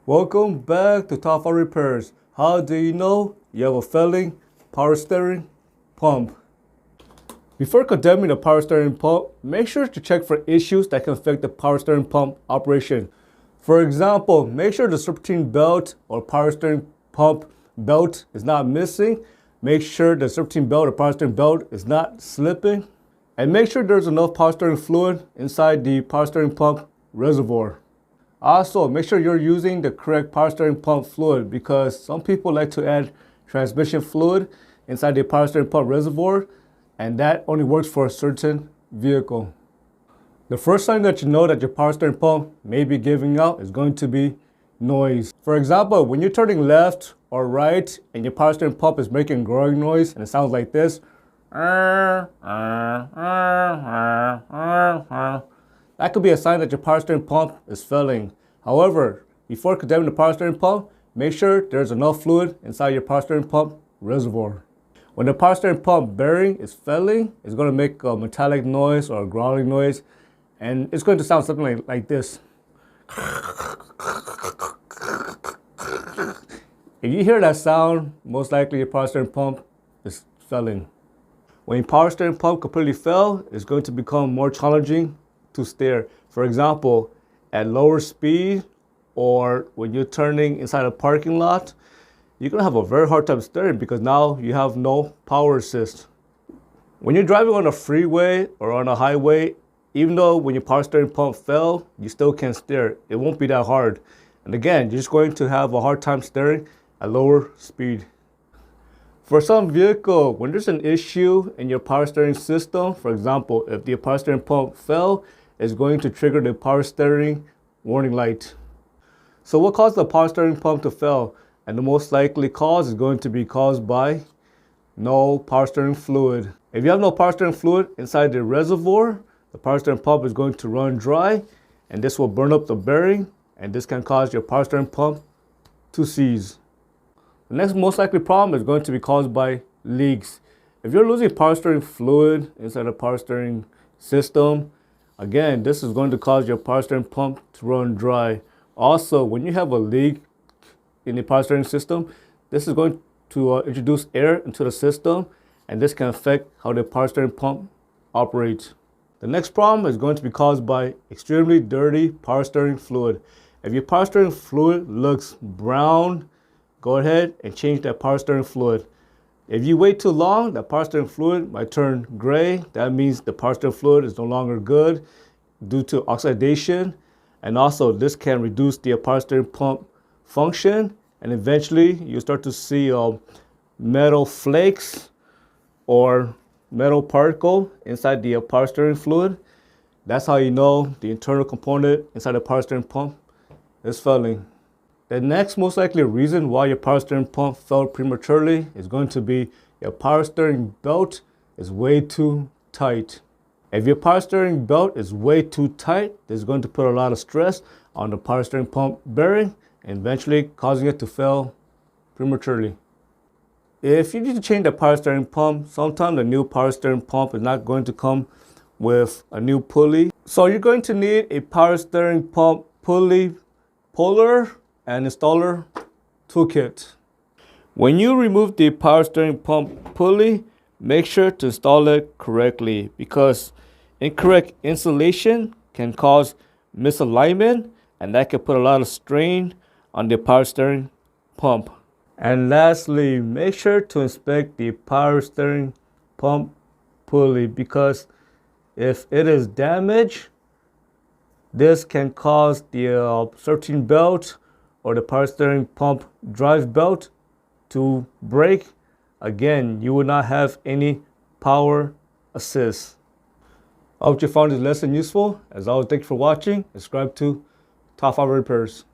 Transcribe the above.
Welcome back to Top 5 Repairs. How do you know you have a failing power steering pump? Before condemning the power steering pump, make sure to check for issues that can affect the power steering pump operation. For example, make sure the serpentine belt or power steering pump belt is not missing. Make sure the serpentine belt or power steering belt is not slipping. And make sure there's enough power steering fluid inside the power steering pump reservoir. Also, make sure you're using the correct power steering pump fluid because some people like to add transmission fluid inside the power steering pump reservoir, and that only works for a certain vehicle. The first sign that you know that your power steering pump may be giving out is going to be noise. For example, when you're turning left or right and your power steering pump is making growing noise and it sounds like this, that could be a sign that your power steering pump is failing. However, before condemning the power steering pump, make sure there's enough fluid inside your power steering pump reservoir. When the power steering pump bearing is failing, it's going to make a metallic noise or a growling noise, and it's going to sound something like this. If you hear that sound, most likely your power steering pump is failing. When your power steering pump completely fails, it's going to become more challenging to steer. For example, at lower speed or when you're turning inside a parking lot, you're going to have a very hard time steering because now you have no power assist. When you're driving on a freeway or on a highway, even though when your power steering pump fails, you still can steer. It won't be that hard. And again, you're just going to have a hard time steering at lower speed. For some vehicle, when there's an issue in your power steering system, for example, if the power steering pump fell, it's going to trigger the power steering warning light. So what caused the power steering pump to fail? And the most likely cause is going to be caused by no power steering fluid. If you have no power steering fluid inside the reservoir, the power steering pump is going to run dry, and this will burn up the bearing, and this can cause your power steering pump to seize. The next most likely problem is going to be caused by leaks. If you're losing power steering fluid inside the power steering system, again, this is going to cause your power steering pump to run dry. Also, when you have a leak in the power steering system, this is going to introduce air into the system, and this can affect how the power steering pump operates. The next problem is going to be caused by extremely dirty power steering fluid. If your power steering fluid looks brown, go ahead and change that power steering fluid. If you wait too long, that power steering fluid might turn gray. That means the power steering fluid is no longer good due to oxidation. And also, this can reduce the power steering pump function. And eventually, you start to see metal flakes or metal particle inside the power steering fluid. That's how you know the internal component inside the power steering pump is failing. The next most likely reason why your power steering pump failed prematurely is going to be your power steering belt is way too tight. If your power steering belt is way too tight, this is going to put a lot of stress on the power steering pump bearing and eventually causing it to fail prematurely. If you need to change the power steering pump, sometimes the new power steering pump is not going to come with a new pulley. So you're going to need a power steering pump pulley puller and installer toolkit. When you remove the power steering pump pulley, make sure to install it correctly because incorrect installation can cause misalignment, and that can put a lot of strain on the power steering pump. And lastly, make sure to inspect the power steering pump pulley because if it is damaged, this can cause the serpentine belt or the power steering pump drive belt to break. Again, you will not have any power assist. I hope you found this lesson useful. As always, thank you for watching. Subscribe to Top 5 Repairs.